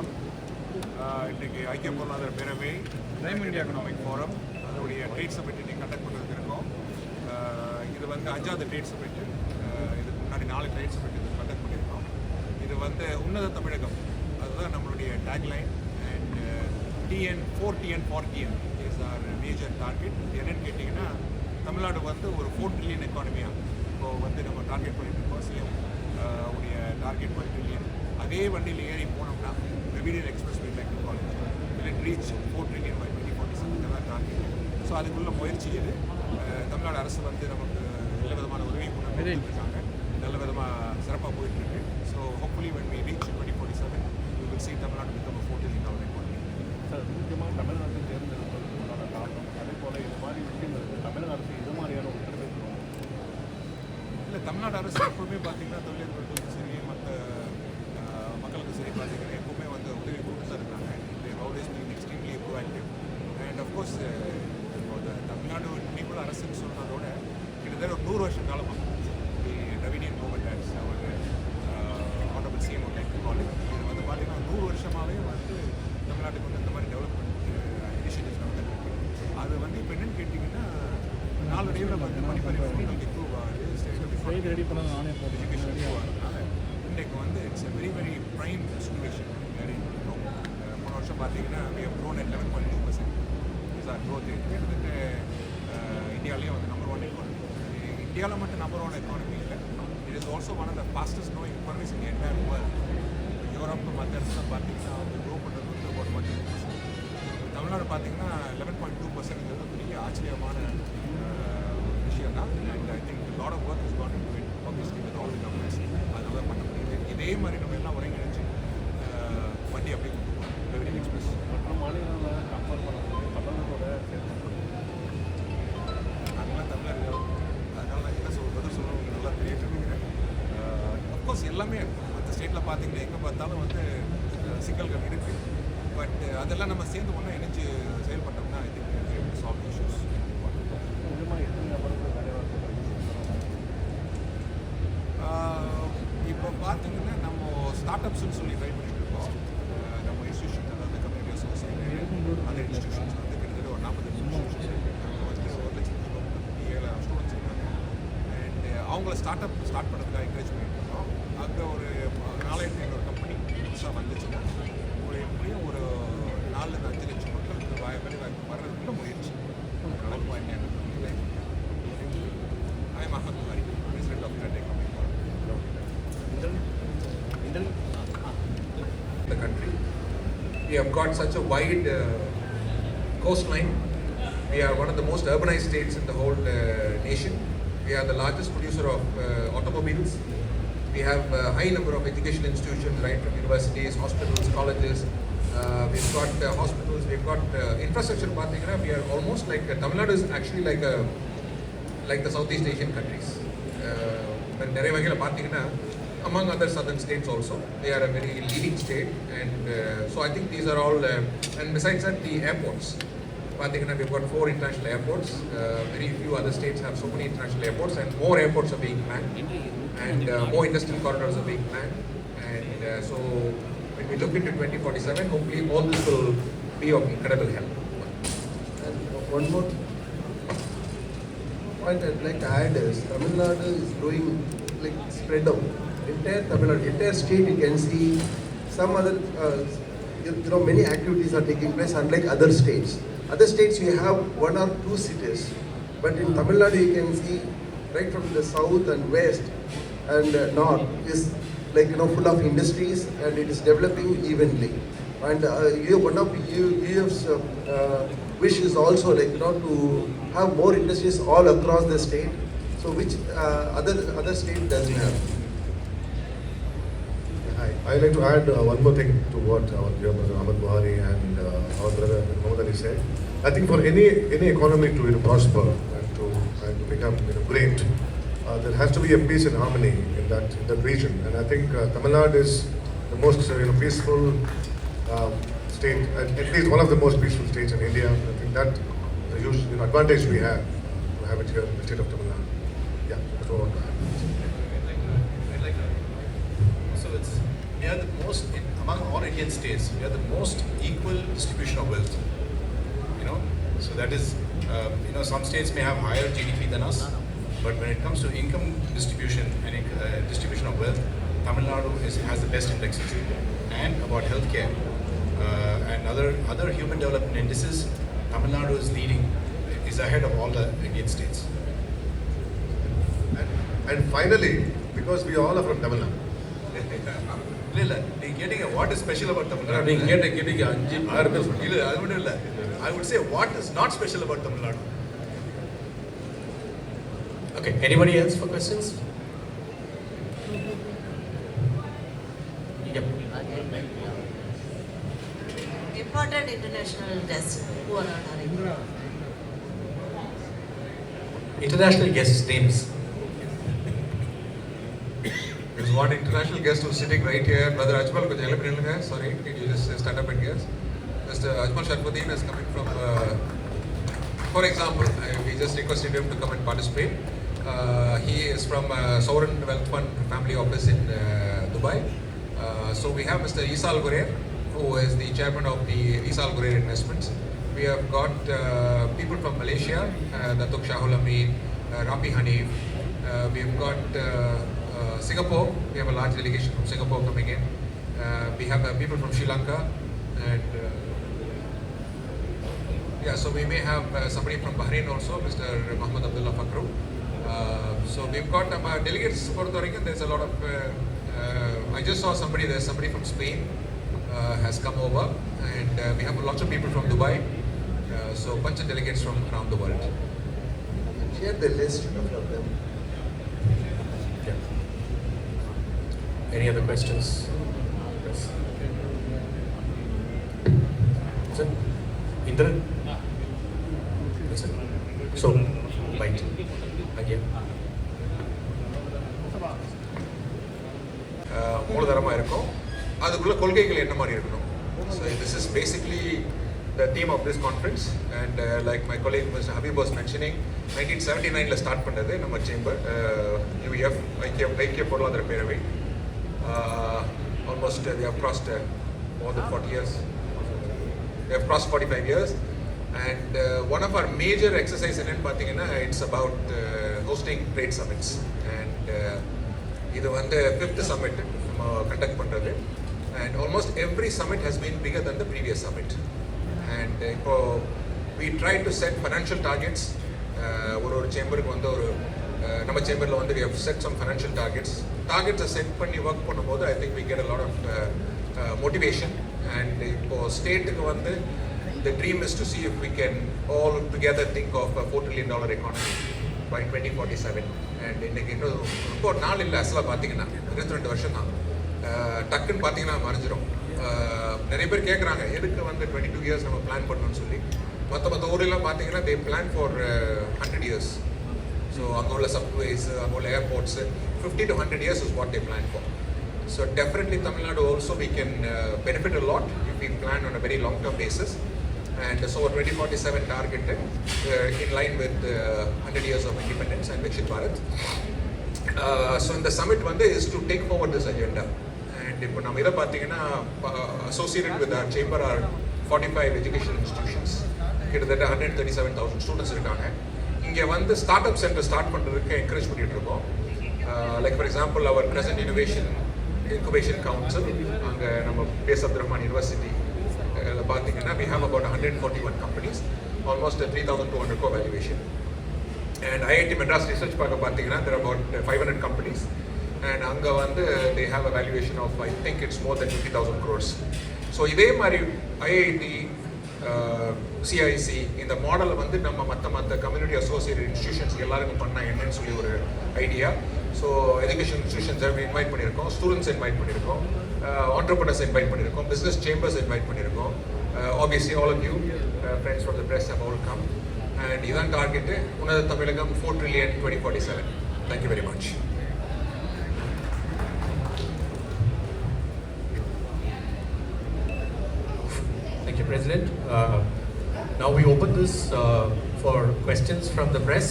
வணக்கம். இன்றைக்கி ஐக்கிய பொருளாதார பேரவை டைம் இந்தியா எக்கனாமிக் ஃபோரம் அதோடைய ட்ரேட் சமிட் இன்னைக்கு கண்டக்ட் பண்ணுறதுக்கு இருக்கோம். இது வந்து 5வது ட்ரேட் சமிட். இதுக்கு முன்னாடி 4 ட்ரேட் சமிட் இது கண்டக்ட் பண்ணியிருக்கோம். இது வந்து உன்னத தமிழகம், அதுதான் நம்மளுடைய tagline. And TN for TN is R major target. என்னென்னு கேட்டிங்கன்னா, தமிழ்நாடு வந்து ஒரு 4 ட்ரில்லியன் எக்கானமியாக இப்போது வந்து நம்ம டார்கெட் பண்ணிட்டு இருக்கோம். சிஎம் உடைய டார்கெட் 1 ட்ரில்லியன். அதே வண்டியில் ஏறி போனோம்னா மெமீடியன் expressway technical college will reach 4 trillion by 2047 தான் டார்கெட். ஸோ அதுக்குள்ள முயற்சி இது. தமிழ்நாடு அரசு வந்து நமக்கு நல்ல விதமான உதவி கொடுத்துருக்காங்க. நல்ல விதமாக சிறப்பாக போயிட்டுருக்கு. So hopefully when we reach 2047 we will see Tamil Nadu become a 4 trillion economy. Sir, முக்கியமாக தமிழ்நாட்டை தேர்ந்தெடுப்பதற்கான காரணம், அதே போல் இது மாதிரி விஷயங்களுக்கு தமிழக அரசு இது மாதிரியான ஒத்துழைப்பு இல்லை, தமிழ்நாடு அரசு எப்பவுமே பார்த்தீங்கன்னா தொழிலதிபர்களுக்கும் சரி மற்ற மக்களுக்கும் சரி பார்த்தீங்கன்னா எப்பவுமே வந்து உதவி கொடுத்து தான் இருக்காங்க. Always been extremely proactive. And of course Tamil Nadu நீக்குள்ள அரசுன்னு சொல்கிறதோட கிட்டத்தட்ட ஒரு 100 வருஷம் காலமாக ரெவென்யூ கவர்மெண்ட் அவர் ஆனரபிள் சிஎம் டெக்னிக்கல் காலேஜ் இது வந்து பார்த்தீங்கன்னா 100 வருஷமாகவே வந்து தமிழ்நாட்டுக்கு வந்து இந்த மாதிரி டெவலப்மெண்ட் இனிஷியேட்டிவ்ஸ் நடந்துருக்கு. அது வந்து இப்போ என்னென்னு கேட்டிங்கன்னா, நாளடைவில் வந்து படிப்பறிவு இம்ப்ரூவ் ஆகுது. ரெடி பண்ண நானே எஜுகேஷன் இம்ப்ரூவ் ஆகிறதுனால இன்றைக்கு வந்து it's a very very prime situation. போன வருஷம் பார்த்தீங்கன்னா we have grown at 11.2%. Is our growth rate. கிட்டத்தட்ட இந்தியாவிலேயே வந்து நம்பர் 1 எக்கானமி. இந்தியாவில் மட்டும் நம்பர் 1 எக்கானமி இல்லை, it is also one of the fastest growing economies in entire world. Europe மற்ற இடத்துல பார்த்தீங்கன்னா அவங்க க்ரோ பண்ணுறது வந்து ஒரு 1%. தமிழ்நாடு பார்த்தீங்கன்னா 11.2% பெரிய ஆச்சரியமான விஷயம் தான். And I think lot of work is got into it, obviously with all the companies. அதனால பண்ண முடியுது. இதே மாதிரி நம்ம எல்லாம் ஒருங்கிணைச்சு வண்டி அப்படியே கொண்டு போகணும். ரெவென்யூ எக்ஸ்பிரஸ் மற்ற மாநிலங்களை கம்பேர் பண்ணும்போது தமிழ்நாட்டோட நாங்களாம் தமிழர்கள், அதனால நான் என்ன பதில் சொல்கிறவங்க நல்லா தெரியும் நினைக்கிறேன். அஃப்கோர்ஸ் எல்லாமே மற்ற ஸ்டேட்டில் பார்த்தீங்கன்னா எங்கே பார்த்தாலும் வந்து சிக்கல்கள் இருக்குது. பட் அதெல்லாம் நம்ம சேர்ந்து ஒன்றா இணைஞ்சு செயல்பட்டோம்னா ஐ திங்க் சால்வ் இஷ்யூஸ். இப்போ பார்த்தீங்கன்னா நம்ம ஸ்டார்ட் அப்ஸ்ன்னு சொல்லி ட்ரை பண்ணிட்டு இருக்கோம். நம்ம இன்ஸ்டியூஷன், அதாவது கம்யூனிட்டி அசோசியேஷன், அந்த இன்ஸ்டியூஷன்ஸ் வந்து கிட்டத்தட்ட ஒரு 45 இன்ஸ்டியூஷன்ஸ் இருக்காங்க. வந்து 1,700 ஸ்டூடெண்ட்ஸ் இருக்காங்க. அண்ட் அவங்கள ஸ்டார்ட் பண்ணுறதுக்காக என்கரேஜ் பண்ணிட்டு இருக்கோம். அங்கே ஒரு 4,500 கம்பெனி புதுசாக வந்துச்சுன்னா ஒரு எப்படியும் ஒரு 4-5 லட்சம் மக்களுக்கு வேலை வாய்ப்பு வர்றதுக்குள்ள முயற்சி. I am Ahmed, Buhari, President of Chennai. The country, we have got such a wide coastline. We are one of the most urbanized states in the whole nation. We are the largest producer of automobiles. We have a high number of education institutions, right from universities, hospitals, colleges. We've got hospitals, we've got infrastructure. We are almost like Tamil Nadu is actually like the Southeast Asian countries. Among other southern states also, they are a very leading state. And so I think these are all, and besides that, the airports. We've got 4 international airports. Very few other states have so many international airports, and more airports are being planned, and more industrial corridors are being planned. And so when we look into 2047, hopefully all this will be of incredible help. And one more point I'd like to add is Tamil Nadu is growing like spread out. Entire Tamil Nadu, entire state, you can see some other, many activities are taking place unlike other states. Other states you have 1 or 2 cities, but in Tamil Nadu you can see right from the south and west and north is like full of industries, and it is developing evenly. And one of UEF's wish is also to have more industries all across the state, so which other state doesn't have. Hi, I'd like to add one more thing to what our dear brother Ahmed Buhari and our brother Mohammed Ali said. I think for any economy to prosper and to become great, there has to be a peace and harmony in that region. And I think Tamil Nadu is the most peaceful state, at least one of the most peaceful states in India. I think that is a huge advantage we have to have it here in the state of Tamil Nadu. Yeah, that's all I want to add. So we are the most among all Indian states, we have the most equal distribution of wealth. You know, so that is, you know, some states may have higher GDP than us, but when it comes to income distribution and distribution of wealth, Tamil Nadu has the best indexes. And about healthcare and other human development indices, Tamil Nadu is ahead of all the Indian states. And finally, because we all are from Tamil Nadu. What is special about Tamil Nadu? I would say what is not special about Tamil Nadu. Okay, anybody else for questions? Yep. Important international guests who are not arriving. International guests' names. There's one international guest who's sitting right here. Brother Ajmal, could you sorry, can you just stand up and guess? Mr. Ajmal Sharfuddin is coming from, for example, we just requested him to come and participate. He is from Sovereign Wealth Fund Family Office in Dubai. So we have Mr. Isal Gurer, who is the chairman of the Isal Gurer Investments. We have got people from Malaysia, Datuk Shahul Amin, Rafi Hanif. We've got Singapore. We have a large delegation from Singapore coming in. We have people from Sri Lanka, and yeah, so we may have somebody from Bahrain also, Mr. Muhammad Abdullah Fakru. So we've got delegates for the Oregon. There's a lot of. I just saw somebody. There's somebody from Spain has come over, and we have lots of people from Dubai. So a bunch of delegates from around the world. Share the list of them. Yeah. Any other questions? Yes. Sir? Indran? That's it. So, right. Again. மூலதனமாக இருக்கும் அதுக்குள்ள கொள்கைகள் என்ன மாதிரி இருக்கணும். So this is basically the theme of this conference, and like my colleague Mr. Habib was mentioning, 1979 start பண்ணது நம்ம chamber UEF ஐக்கிய பொருளாதார பேரவை. Almost we have crossed more than 40 years. We have crossed 45 years, and one of our major exercise என்னன்னு பார்த்தீங்கன்னா it's about hosting trade summits, and இது வந்து 5th summit நம்ம கண்டக்ட் பண்ணுறது, and almost every summit has been bigger than the previous summit. And இப்போ we try to set financial targets. ஒரு சேம்பருக்கு வந்து ஒரு நம்ம சேம்பரில் வந்து we have set some financial targets. Targets set பண்ணி ஒர்க் பண்ணும்போது I think we get a lot of motivation. And இப்போ ஸ்டேட்டுக்கு வந்து the dream is to see if we can all together think of a $4 trillion economy by 2047. And இன்னைக்கு இன்னும் ரொம்ப நாள் இல்லை, அசலாக பார்த்தீங்கன்னா 22 வருஷம் தான். டக்குன்னு பார்த்தீங்கன்னா மறைஞ்சிரும். நிறைய பேர் கேட்குறாங்க எதுக்கு வந்து 22 இயர்ஸ் நம்ம பிளான் பண்ணணும்னு சொல்லி. மற்ற ஊரெல்லாம் பார்த்தீங்கன்னா they plan for 100 years. So அங்கே உள்ள சப்வேஸ், அங்கே உள்ள airports 50 to 100 years is what they plan for. So definitely Tamil Nadu also we can benefit a lot if we plan on a very long-term basis. And so our 2047 target in line with 100 years of independence and Viksit Bharat. So in the summit is to take forward this agenda. And இப்போ நம்ம இதை பார்த்தீங்கன்னா associated with our chamber are 45 education institutions. கிட்டத்தட்ட 137,000 students இருக்காங்க. இங்கே வந்து start up center start பண்ணுறதுக்கு encourage பண்ணிட்டு இருக்கோம். Like for example our present incubation council அங்கே நம்ம பேஸ் அப்துல் ரஹ்மான் யூனிவர்சிட்டி பார்த்தீங்கன்னா we have about 141 companies, almost 3,200 crore valuation. And IIT Madras Research Park பார்த்தீங்கன்னா there are about 500 companies, and அங்கே வந்து they have a valuation of I think it's more than 50,000 crores. So இதே மாதிரி IIT CIC இந்த மாடலை வந்து நம்ம மற்ற கம்யூனிட்டி அசோசியேட்டட் இன்ஸ்டிடியூஷன்ஸ் எல்லாருக்கும் பண்ணால் என்னன்னு சொல்லி ஒரு ஐடியா. ஸோ எஜுகேஷன் இன்ஸ்டிடியூஷன்ஸை இன்வைட் பண்ணியிருக்கோம், ஸ்டூடெண்ட்ஸ் இன்வைட் பண்ணியிருக்கோம், entrepreneurs இன்வைட் பண்ணியிருக்கோம், பிஸ்னஸ் சேம்பர்ஸ் இன்வைட் பண்ணியிருக்கோம். Obviously all of you friends from the press have all come, and இதான் டார்கெட்டு உன்னத தமிழகம் 4 trillion 2047. Thank you very much. Thank you, President. Now we open this for questions from the press.